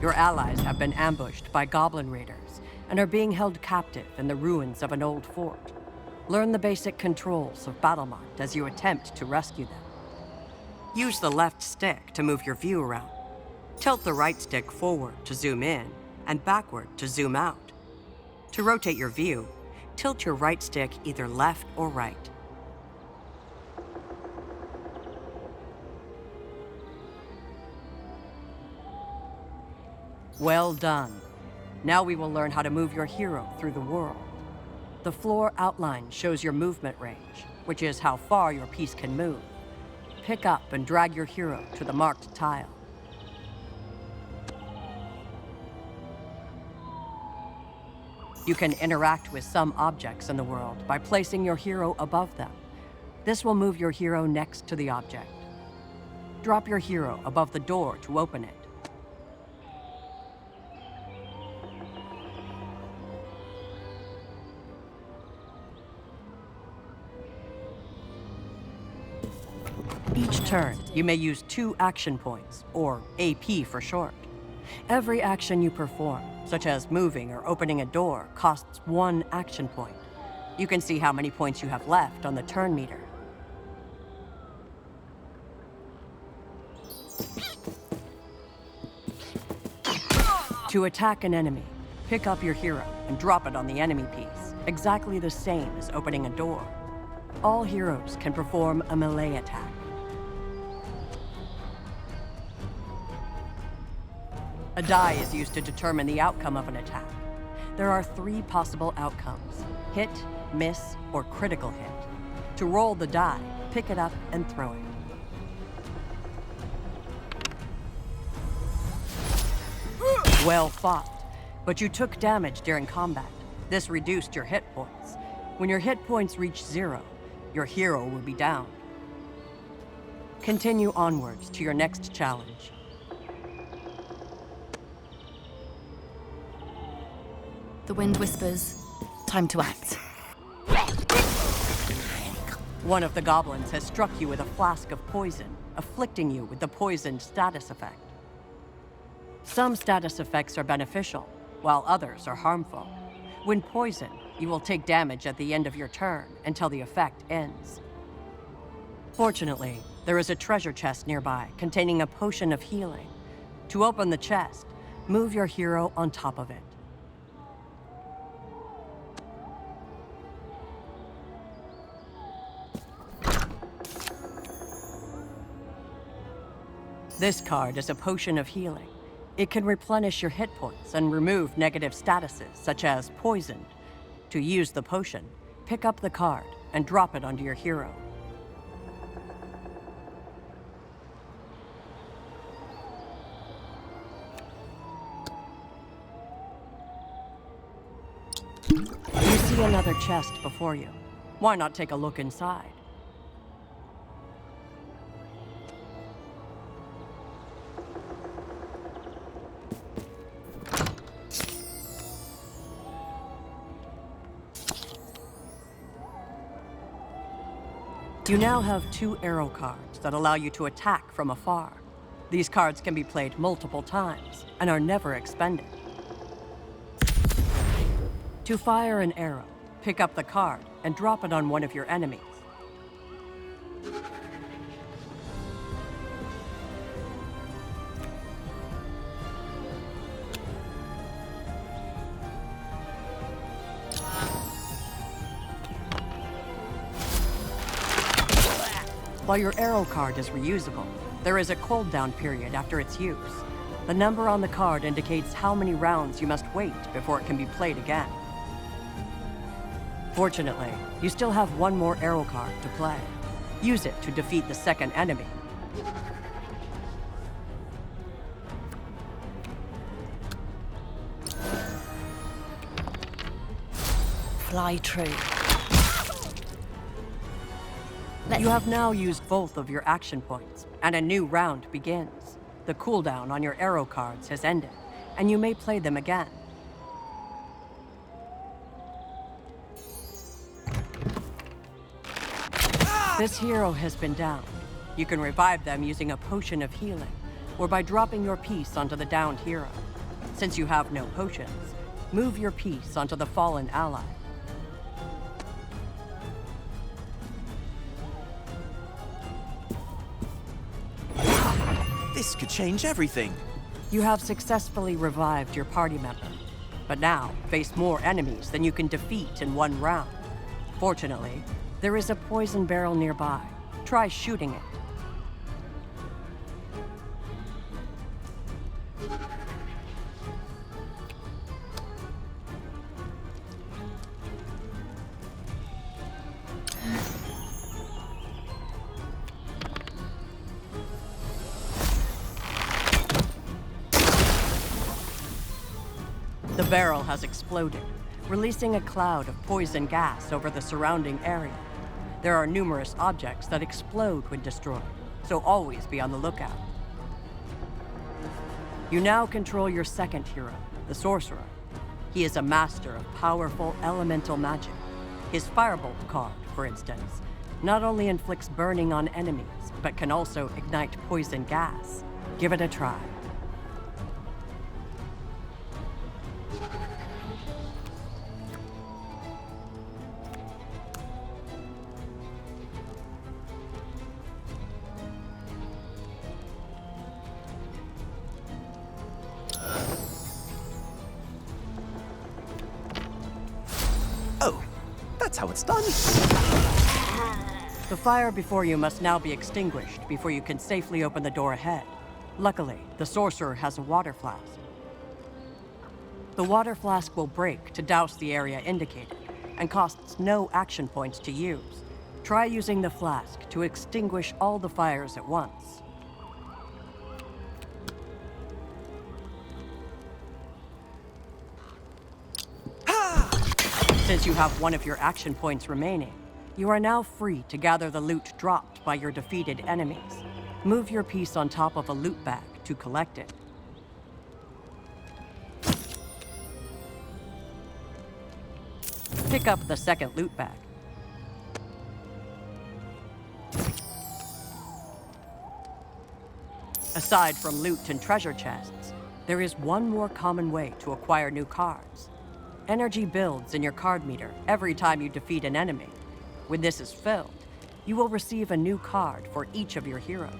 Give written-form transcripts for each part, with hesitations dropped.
Your allies have been ambushed by goblin raiders and are being held captive in the ruins of an old fort. Learn the basic controls of Battlemarked as you attempt to rescue them. Use the left stick to move your view around. Tilt the right stick forward to zoom in and backward to zoom out. To rotate your view, tilt your right stick either left or right. Well done. Now we will learn how to move your hero through the world. The floor outline shows your movement range, which is how far your piece can move. Pick up and drag your hero to the marked tile. You can interact with some objects in the world by placing your hero above them. This will move your hero next to the object. Drop your hero above the door to open it. Each turn, you may use 2 action points, or AP for short. Every action you perform, such as moving or opening a door, costs 1 action point. You can see how many points you have left on the turn meter. To attack an enemy, pick up your hero and drop it on the enemy piece, exactly the same as opening a door. All heroes can perform a melee attack. A die is used to determine the outcome of an attack. There are 3 possible outcomes: hit, miss, or critical hit. To roll the die, pick it up and throw it. Well fought, but you took damage during combat. This reduced your hit points. When your hit points reach 0, your hero will be down. Continue onwards to your next challenge. The wind whispers, time to act. One of the goblins has struck you with a flask of poison, afflicting you with the poisoned status effect. Some status effects are beneficial, while others are harmful. When poisoned, you will take damage at the end of your turn until the effect ends. Fortunately, there is a treasure chest nearby containing a potion of healing. To open the chest, move your hero on top of it. This card is a potion of healing. It can replenish your hit points and remove negative statuses, such as poisoned. To use the potion, pick up the card and drop it onto your hero. You see another chest before you. Why not take a look inside? You now have 2 arrow cards that allow you to attack from afar. These cards can be played multiple times and are never expended. To fire an arrow, pick up the card and drop it on one of your enemies. While your arrow card is reusable, there is a cooldown period after its use. The number on the card indicates how many rounds you must wait before it can be played again. Fortunately, you still have 1 more arrow card to play. Use it to defeat the second enemy. Fly true. You have now used both of your action points, and a new round begins. The cooldown on your arrow cards has ended, and you may play them again. This hero has been downed. You can revive them using a potion of healing. or by dropping your piece onto the downed hero. Since you have no potions, move your piece onto the fallen ally. This could change everything. You have successfully revived your party member, but now face more enemies than you can defeat in one round. Fortunately, there is a poison barrel nearby. Try shooting it. The barrel has exploded, releasing a cloud of poison gas over the surrounding area. There are numerous objects that explode when destroyed, so always be on the lookout. You now control your second hero, the Sorcerer. He is a master of powerful elemental magic. His Firebolt card, for instance, not only inflicts burning on enemies, but can also ignite poison gas. Give it a try. Oh, that's how it's done. The fire before you must now be extinguished before you can safely open the door ahead. Luckily, the Sorcerer has a water flask. The water flask will break to douse the area indicated, and costs no action points to use. Try using the flask to extinguish all the fires at once. Since you have one of your action points remaining, you are now free to gather the loot dropped by your defeated enemies. Move your piece on top of a loot bag to collect it. Pick up the second loot bag. Aside from loot and treasure chests, there is one more common way to acquire new cards. Energy builds in your card meter every time you defeat an enemy. When this is filled, you will receive a new card for each of your heroes.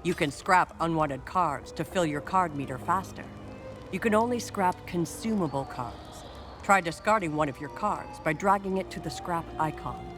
You can scrap unwanted cards to fill your card meter faster. You can only scrap consumable cards. Try discarding one of your cards by dragging it to the scrap icon.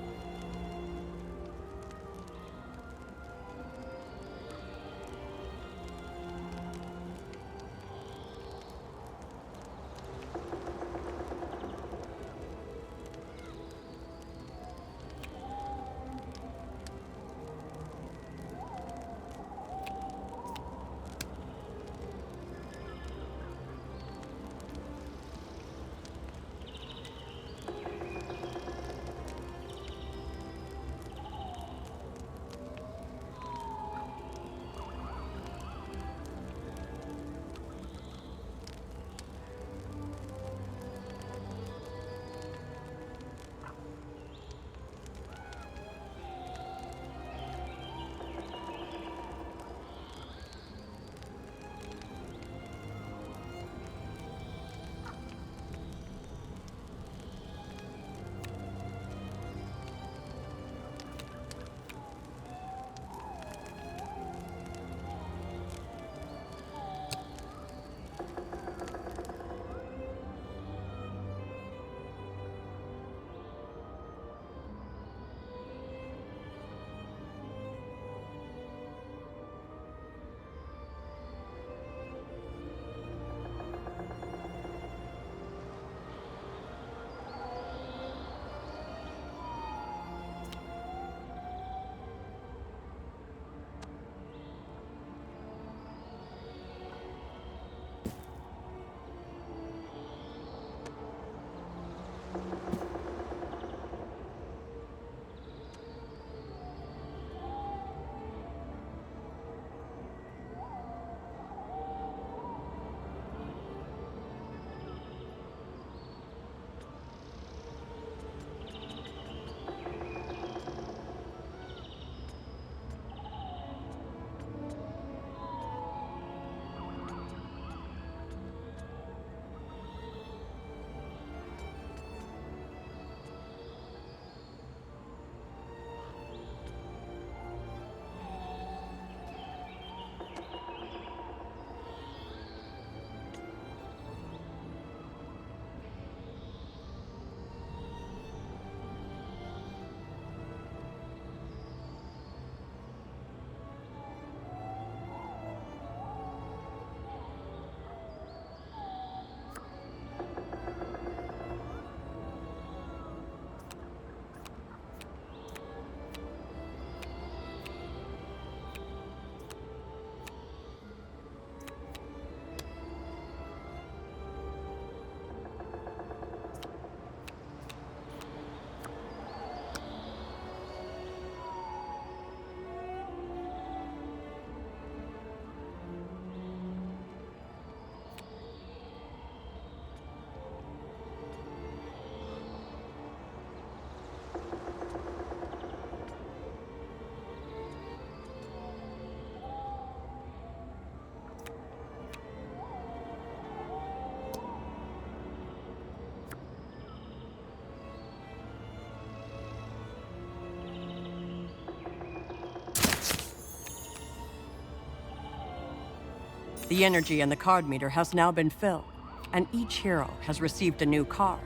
The energy in the card meter has now been filled, and each hero has received a new card.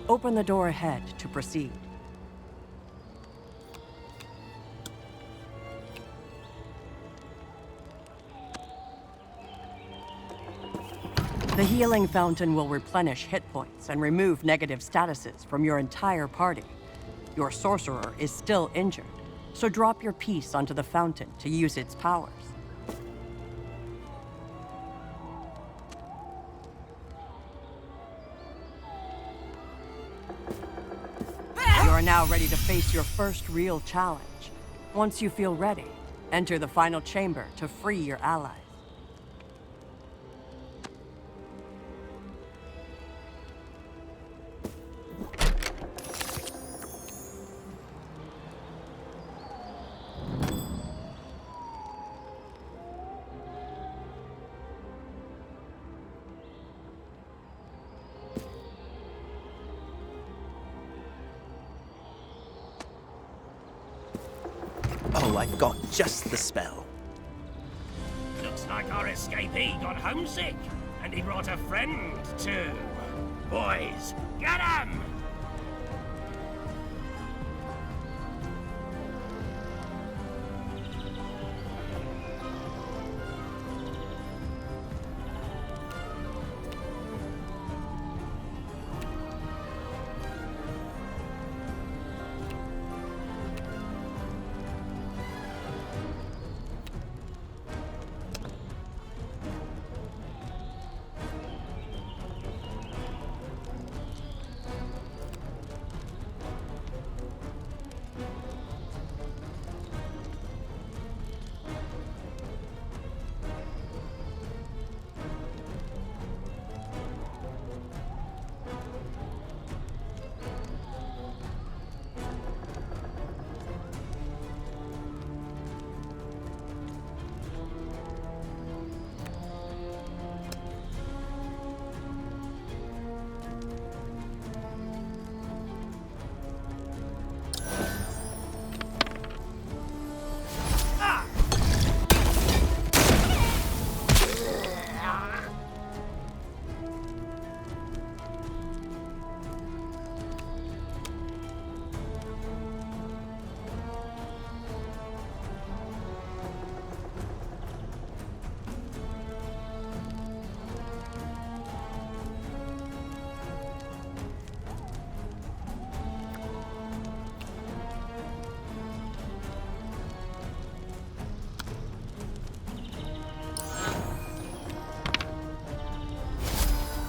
Open the door ahead to proceed. The healing fountain will replenish hit points and remove negative statuses from your entire party. Your sorcerer is still injured, so drop your piece onto the fountain to use its powers. You are now ready to face your first real challenge. Once you feel ready, enter the final chamber to free your allies. Oh, I've got just the spell. Looks like our escapee got homesick, and he brought a friend too. Boys, get him!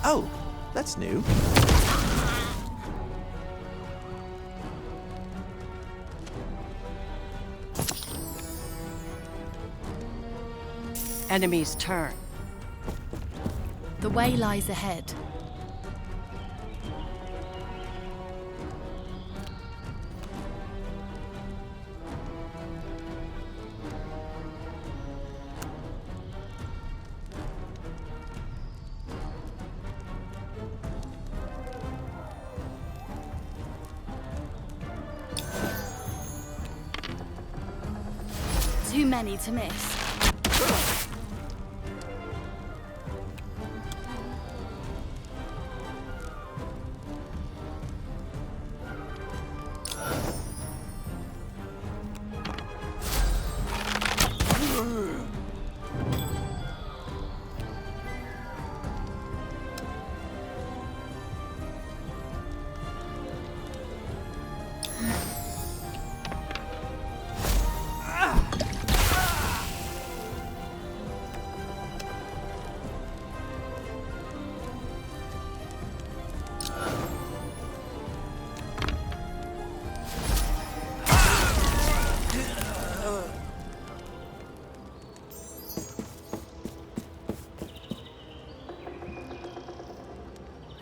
Oh, that's new. Enemy's turn. The way lies ahead. Too many to miss.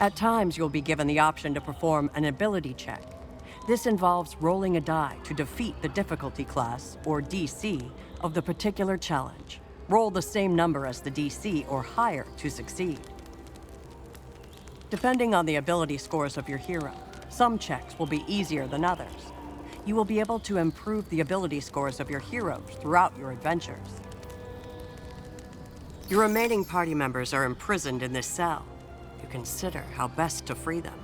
At times, you'll be given the option to perform an ability check. This involves rolling a die to defeat the difficulty class, or DC, of the particular challenge. Roll the same number as the DC or higher to succeed. Depending on the ability scores of your hero, some checks will be easier than others. You will be able to improve the ability scores of your heroes throughout your adventures. Your remaining party members are imprisoned in this cell. You consider how best to free them.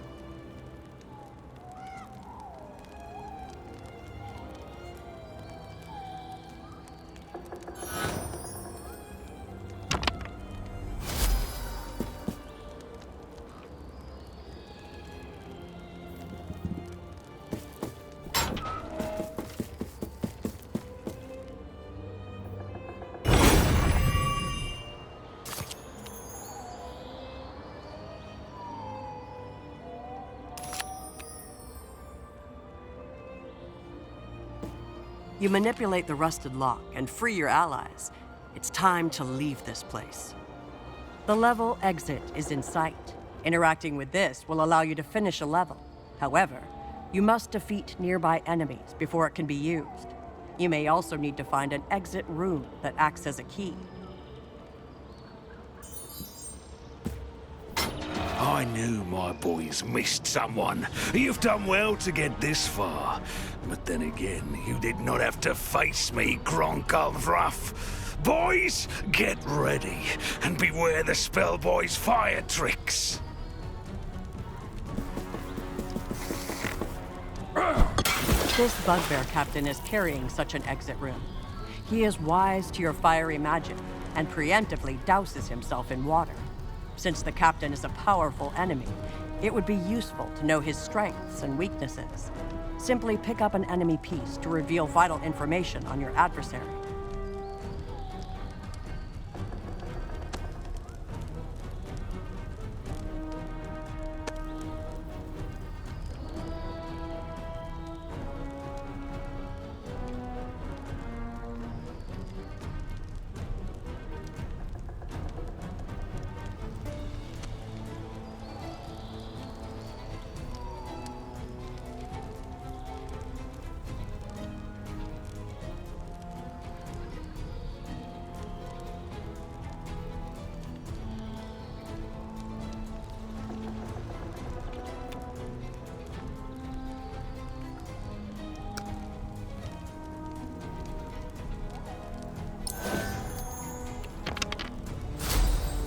You manipulate the rusted lock and free your allies. It's time to leave this place. The level exit is in sight. Interacting with this will allow you to finish a level. However, you must defeat nearby enemies before it can be used. You may also need to find an exit room that acts as a key. I knew my boys missed someone. You've done well to get this far. But then again, you did not have to face me, Gronkaldruff. Boys, get ready, and beware the Spellboy's fire tricks. This bugbear captain is carrying such an exit room. He is wise to your fiery magic and preemptively douses himself in water. Since the captain is a powerful enemy, it would be useful to know his strengths and weaknesses. Simply pick up an enemy piece to reveal vital information on your adversary.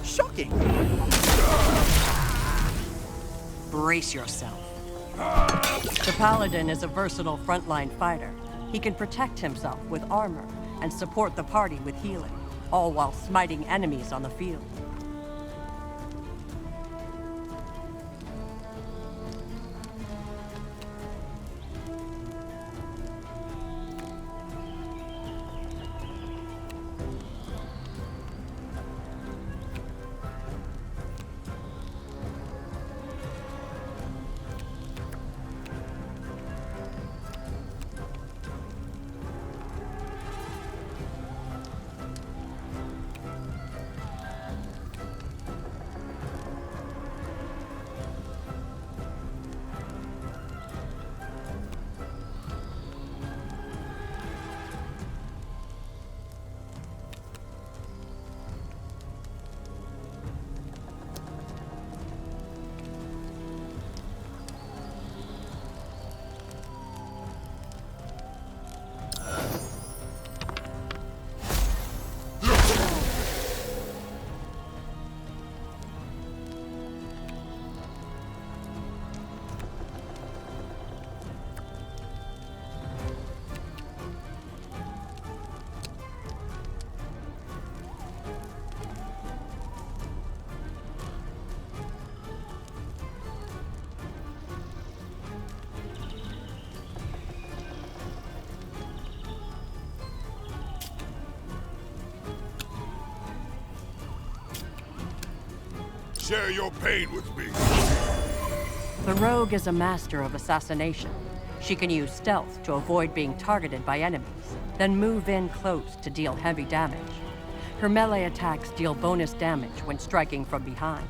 Shocking! Brace yourself. The Paladin is a versatile frontline fighter. He can protect himself with armor and support the party with healing, all while smiting enemies on the field. Share your pain with me. The rogue is a master of assassination. She can use stealth to avoid being targeted by enemies, then move in close to deal heavy damage. Her melee attacks deal bonus damage when striking from behind.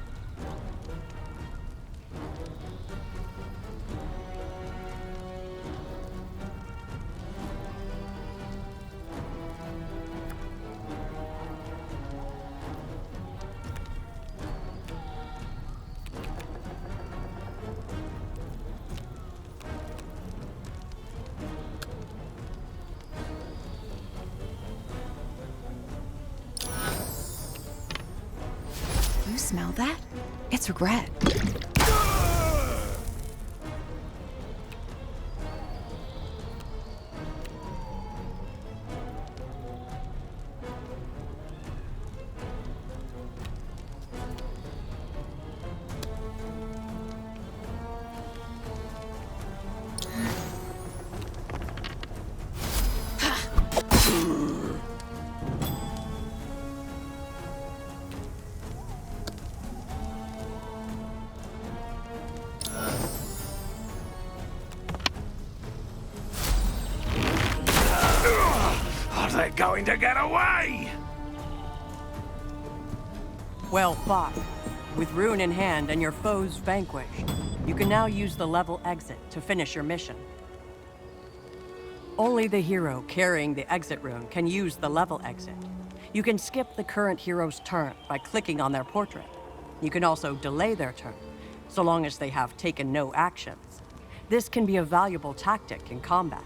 Smell that? It's regret. Are they going to get away? Well fought. With rune in hand and your foes vanquished, you can now use the level exit to finish your mission. Only the hero carrying the exit rune can use the level exit. You can skip the current hero's turn by clicking on their portrait. You can also delay their turn, so long as they have taken no actions. This can be a valuable tactic in combat.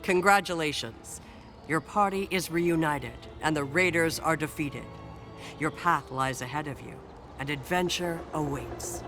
Congratulations. Your party is reunited, and the raiders are defeated. Your path lies ahead of you, and adventure awaits.